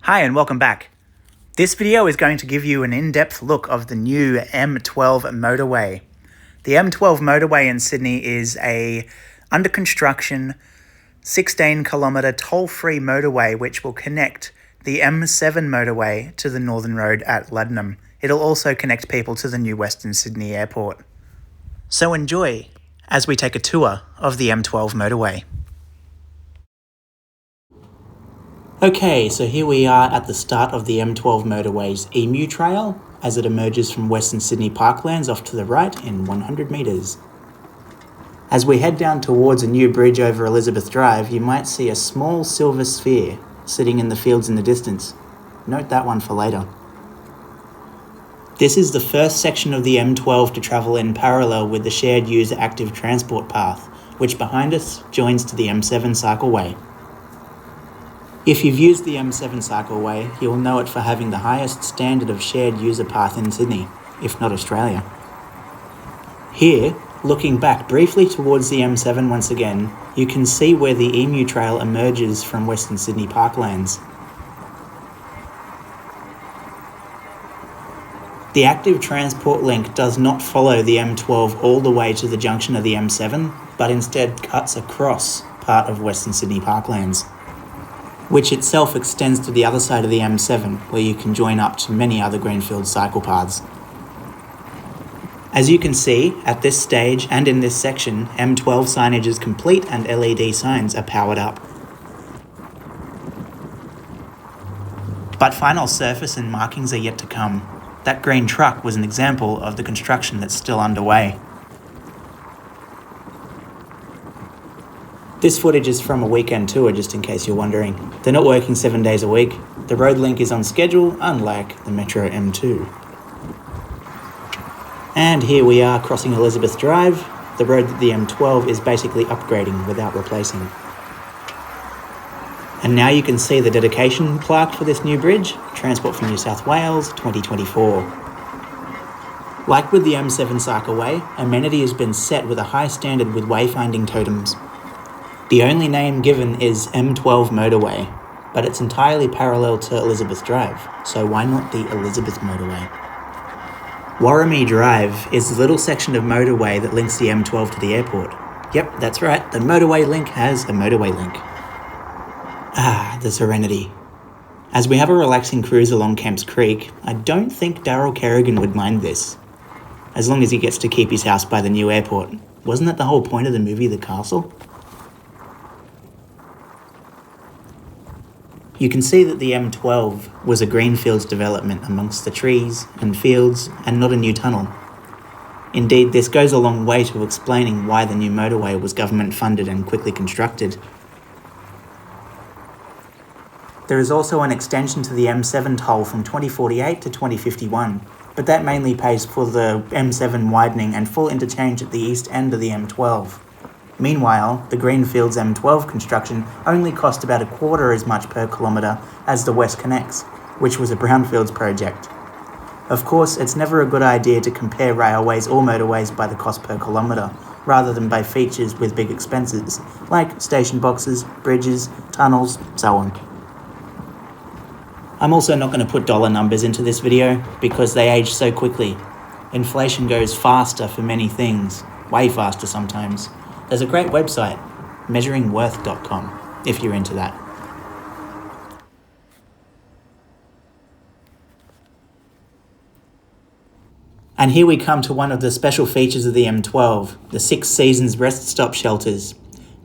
Hi and welcome back. This video is going to give you an in-depth look of the new M12 Motorway. The M12 Motorway in Sydney is a under construction 16-kilometre toll-free motorway which will connect the M7 motorway to the Northern Road at Luddenham. It'll also connect people to the new Western Sydney Airport. So enjoy as we take a tour of the M12 Motorway. Okay, so here we are at the start of the M12 Motorway's Emu Trail as it emerges from Western Sydney Parklands off to the right in 100 metres. As we head down towards a new bridge over Elizabeth Drive, you might see a small silver sphere sitting in the fields in the distance. Note that one for later. This is the first section of the M12 to travel in parallel with the shared user active transport path, which behind us joins to the M7 cycleway. If you've used the M7 cycleway, you'll know it for having the highest standard of shared user path in Sydney, if not Australia. Here, looking back briefly towards the M7 once again, you can see where the Emu Trail emerges from Western Sydney Parklands. The active transport link does not follow the M12 all the way to the junction of the M7, but instead cuts across part of Western Sydney Parklands, which itself extends to the other side of the M7, where you can join up to many other greenfield cycle paths. As you can see, at this stage and in this section, M12 signage is complete and LED signs are powered up. But final surface and markings are yet to come. That green truck was an example of the construction that's still underway. This footage is from a weekend tour, just in case you're wondering. They're not working 7 days a week. The road link is on schedule, unlike the Metro M2. And here we are crossing Elizabeth Drive, the road that the M12 is basically upgrading without replacing. And now you can see the dedication plaque for this new bridge, Transport for New South Wales 2024. Like with the M7 cycleway, amenity has been set with a high standard with wayfinding totems. The only name given is M12 Motorway, but it's entirely parallel to Elizabeth Drive, so why not the Elizabeth Motorway? Warami Drive is the little section of motorway that links the M12 to the airport. Yep, that's right, the motorway link has a motorway link. Ah, the serenity. As we have a relaxing cruise along Kemps Creek, I don't think Daryl Kerrigan would mind this, as long as he gets to keep his house by the new airport. Wasn't that the whole point of the movie The Castle? You can see that the M12 was a greenfields development amongst the trees and fields and not a new tunnel. Indeed, this goes a long way to explaining why the new motorway was government funded and quickly constructed. There is also an extension to the M7 toll from 2048 to 2051, but that mainly pays for the M7 widening and full interchange at the east end of the M12. Meanwhile, the Greenfields M12 construction only cost about a quarter as much per kilometre as the West Connects, which was a brownfields project. Of course, it's never a good idea to compare railways or motorways by the cost per kilometre, rather than by features with big expenses, like station boxes, bridges, tunnels, so on. I'm also not going to put dollar numbers into this video because they age so quickly. Inflation goes faster for many things, way faster sometimes. There's a great website, measuringworth.com, if you're into that. And here we come to one of the special features of the M12, the Six Seasons rest stop shelters.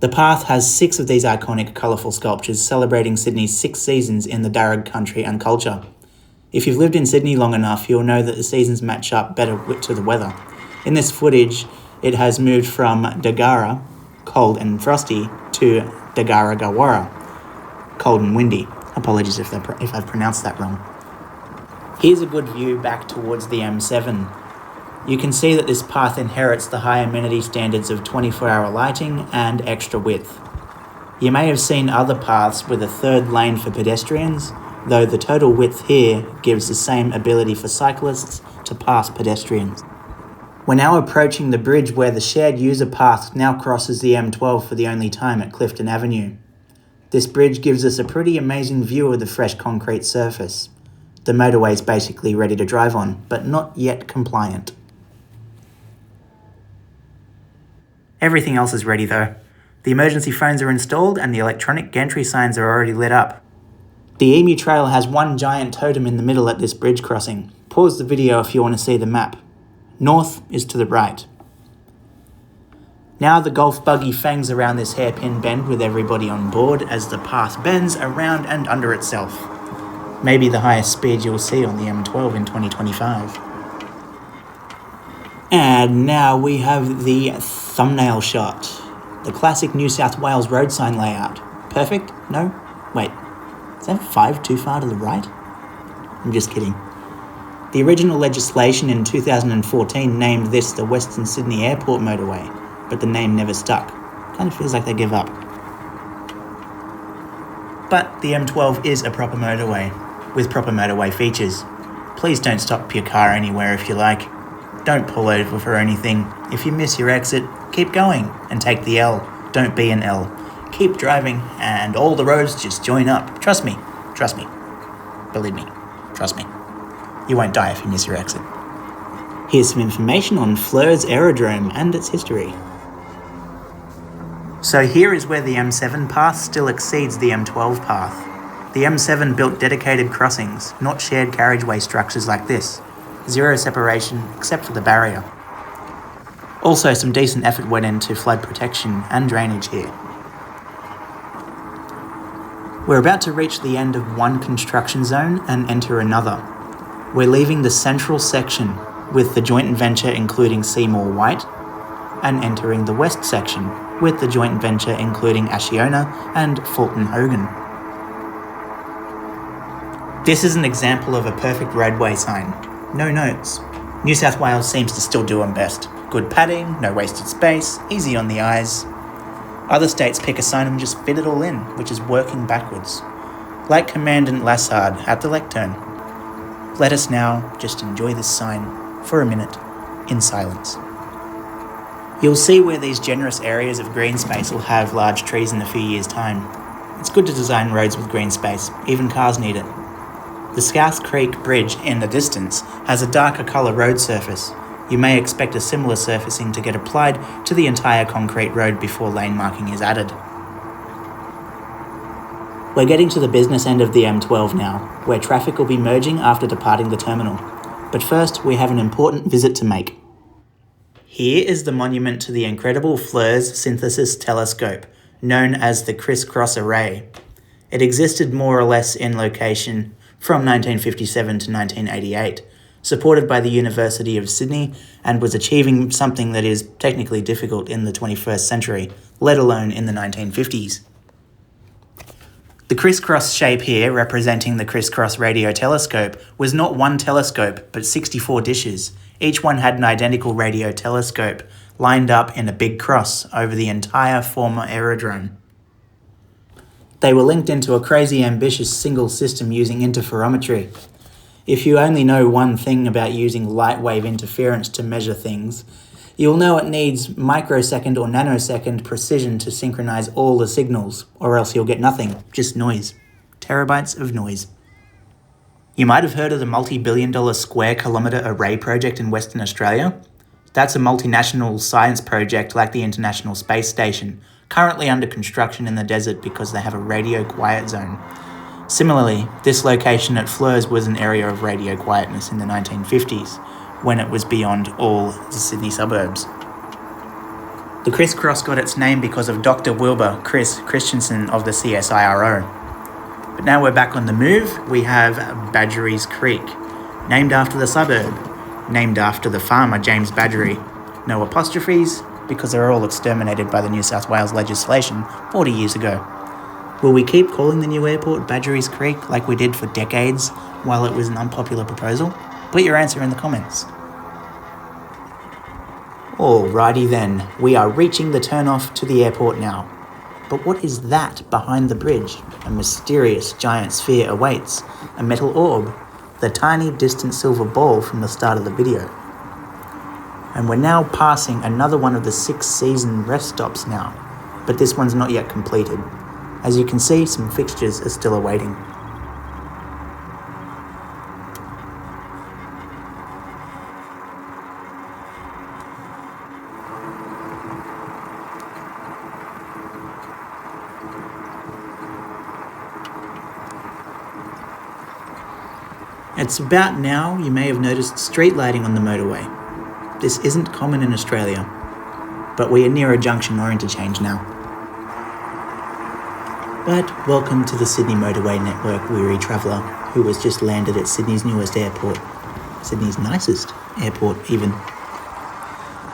The path has 6 of these iconic, colourful sculptures celebrating Sydney's 6 seasons in the Darug country and culture. If you've lived in Sydney long enough, you'll know that the seasons match up better to the weather. In this footage, it has moved from Dagara, cold and frosty, to Dagara Gawara, cold and windy. Apologies if I've pronounced that wrong. Here's a good view back towards the M7. You can see that this path inherits the high amenity standards of 24-hour lighting and extra width. You may have seen other paths with a third lane for pedestrians, though the total width here gives the same ability for cyclists to pass pedestrians. We're now approaching the bridge where the shared user path now crosses the M12 for the only time at Clifton Avenue. This bridge gives us a pretty amazing view of the fresh concrete surface. The motorway is basically ready to drive on, but not yet compliant. Everything else is ready though. The emergency phones are installed and the electronic gantry signs are already lit up. The Emu Trail has one giant totem in the middle at this bridge crossing. Pause the video if you want to see the map. North is to the right. Now the golf buggy fangs around this hairpin bend with everybody on board as the path bends around and under itself. Maybe the highest speed you'll see on the M12 in 2025. And now we have the thumbnail shot. The classic New South Wales road sign layout. Perfect? No? Wait, is that 5 too far to the right? I'm just kidding. The original legislation in 2014 named this the Western Sydney Airport Motorway, but the name never stuck. Kind of feels like they give up. But the M12 is a proper motorway, with proper motorway features. Please don't stop your car anywhere if you like. Don't pull over for anything. If you miss your exit, keep going and take the L. Don't be an L. Keep driving and all the roads just join up. Trust me. Trust me. Believe me. Trust me. You won't die if you miss your exit. Here's some information on Fleurs Aerodrome and its history. So here is where the M7 path still exceeds the M12 path. The M7 built dedicated crossings, not shared carriageway structures like this. Zero separation except for the barrier. Also, some decent effort went into flood protection and drainage here. We're about to reach the end of one construction zone and enter another. We're leaving the central section with the joint venture including Seymour White and entering the west section with the joint venture including Ashiona and Fulton Hogan. This is an example of a perfect roadway sign. No notes. New South Wales seems to still do them best. Good padding, no wasted space, easy on the eyes. Other states pick a sign and just fit it all in, which is working backwards. Like Commandant Lassard at the lectern. Let us now just enjoy this sign for a minute in silence. You'll see where these generous areas of green space will have large trees in a few years' time. It's good to design roads with green space, even cars need it. The Scouse Creek Bridge in the distance has a darker colour road surface. You may expect a similar surfacing to get applied to the entire concrete road before lane marking is added. We're getting to the business end of the M12 now, where traffic will be merging after departing the terminal. But first, we have an important visit to make. Here is the monument to the incredible Fleurs synthesis telescope, known as the Criss-Cross Array. It existed more or less in location from 1957 to 1988, supported by the University of Sydney, and was achieving something that is technically difficult in the 21st century, let alone in the 1950s. The crisscross shape here, representing the crisscross radio telescope, was not one telescope, but 64 dishes. Each one had an identical radio telescope, lined up in a big cross over the entire former aerodrome. They were linked into a crazy ambitious single system using interferometry. If you only know one thing about using light wave interference to measure things, you'll know it needs microsecond or nanosecond precision to synchronize all the signals, or else you'll get nothing, just noise. Terabytes of noise. You might have heard of the multi-billion-dollar square kilometre array project in Western Australia. That's a multinational science project like the International Space Station, currently under construction in the desert because they have a radio quiet zone. Similarly, this location at Fleurs was an area of radio quietness in the 1950s, when it was beyond all the Sydney suburbs. The crisscross got its name because of Dr. Wilbur Mr Christiansen of the CSIRO. But now we're back on the move. We have Badgerys Creek, named after the suburb, named after the farmer James Badgery. No apostrophes, because they're all exterminated by the New South Wales legislation 40 years ago. Will we keep calling the new airport Badgerys Creek like we did for decades while it was an unpopular proposal? Put your answer in the comments. Alrighty then, we are reaching the turnoff to the airport now. But what is that behind the bridge? A mysterious giant sphere awaits, a metal orb, the tiny distant silver ball from the start of the video. And we're now passing another one of the 6 season rest stops now, but this one's not yet completed. As you can see, some fixtures are still awaiting. It's about now you may have noticed street lighting on the motorway. This isn't common in Australia, but we are near a junction or interchange now. But welcome to the Sydney Motorway Network weary traveller who has just landed at Sydney's newest airport. Sydney's nicest airport even.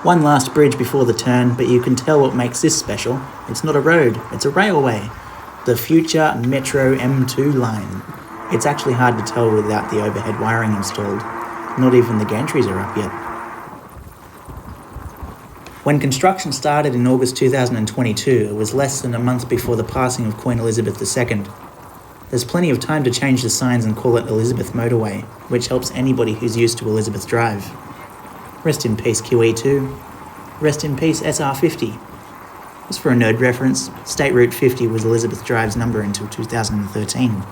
One last bridge before the turn, but you can tell what makes this special. It's not a road, it's a railway. The future Metro M2 line. It's actually hard to tell without the overhead wiring installed. Not even the gantries are up yet. When construction started in August 2022, it was less than a month before the passing of Queen Elizabeth II. There's plenty of time to change the signs and call it Elizabeth Motorway, which helps anybody who's used to Elizabeth Drive. Rest in peace QE2. Rest in peace SR50. Just for a nerd reference, State Route 50 was Elizabeth Drive's number until 2013.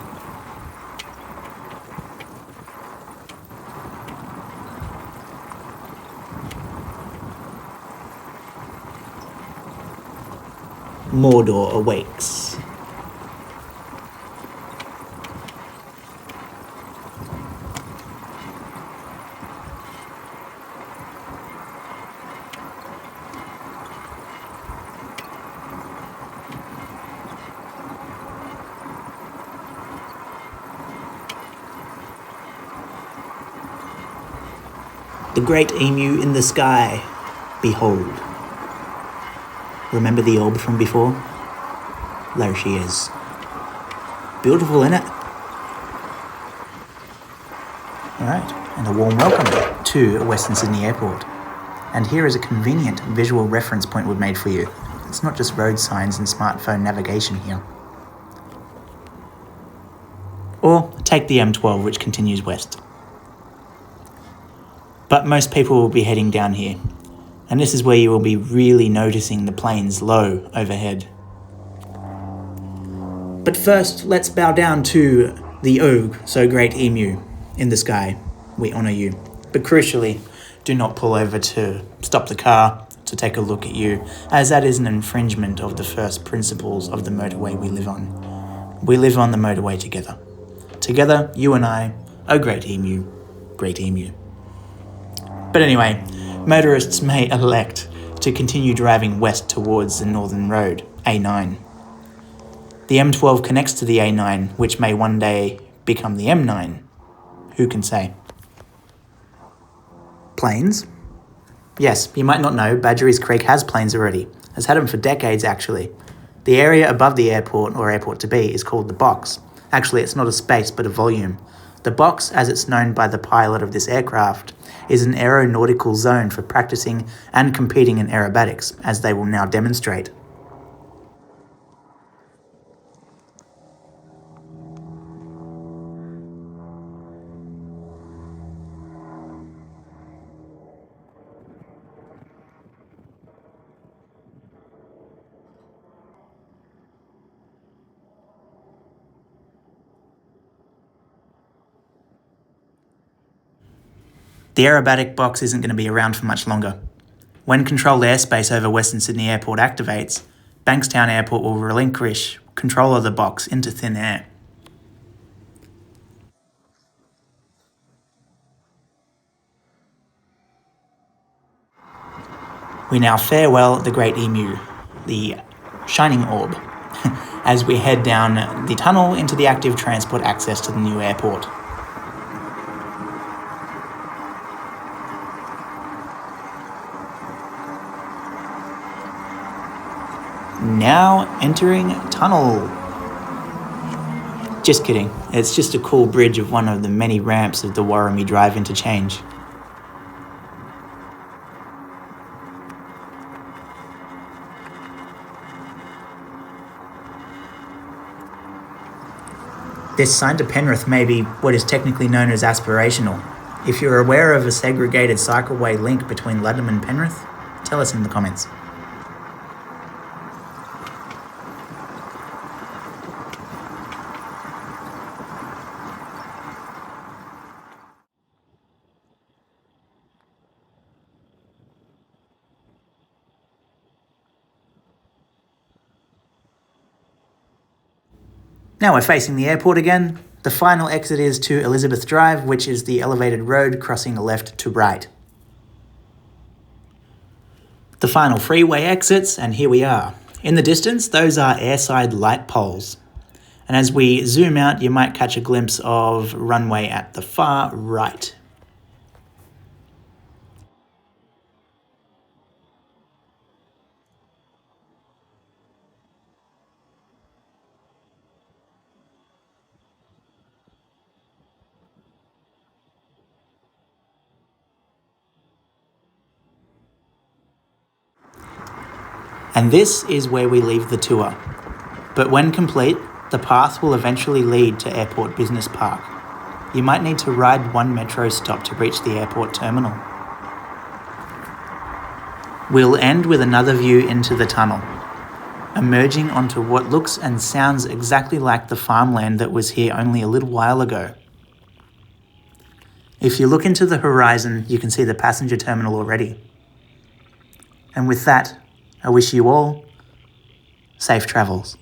Mordor awakes. The great emu in the sky, behold. Remember the orb from before? There she is. Beautiful, innit? Alright, and a warm welcome to Western Sydney Airport. And here is a convenient visual reference point we've made for you. It's not just road signs and smartphone navigation here. Or take the M12, which continues west. But most people will be heading down here. And this is where you will be really noticing the planes low overhead. But first, let's bow down to the so great emu in the sky. We honour you. But crucially, do not pull over to stop the car to take a look at you, as that is an infringement of the first principles of the motorway we live on. We live on the motorway together. Together, you and I, great emu, great emu. But anyway, motorists may elect to continue driving west towards the Northern Road, A9. The M12 connects to the A9, which may one day become the M9. Who can say? Planes? Yes, you might not know, Badgerys Creek has planes already. Has had them for decades, actually. The area above the airport, or airport to be, is called the box. Actually, it's not a space, but a volume. The box, as it's known by the pilot of this aircraft, is an aeronautical zone for practicing and competing in aerobatics, as they will now demonstrate. The aerobatic box isn't going to be around for much longer. When controlled airspace over Western Sydney Airport activates, Bankstown Airport will relinquish control of the box into thin air. We now farewell the Great Emu, the shining orb, as we head down the tunnel into the active transport access to the new airport. Now entering tunnel. Just kidding, it's just a cool bridge of one of the many ramps of the Warami Drive interchange. This sign to Penrith may be what is technically known as aspirational. If you're aware of a segregated cycleway link between Ludlam and Penrith, tell us in the comments. Now we're facing the airport again. The final exit is to Elizabeth Drive, which is the elevated road crossing left to right. The final freeway exits, and here we are. In the distance, those are airside light poles. And as we zoom out, you might catch a glimpse of runway at the far right. And this is where we leave the tour. But when complete, the path will eventually lead to Airport Business Park. You might need to ride one metro stop to reach the airport terminal. We'll end with another view into the tunnel, emerging onto what looks and sounds exactly like the farmland that was here only a little while ago. If you look into the horizon, you can see the passenger terminal already. And with that, I wish you all safe travels.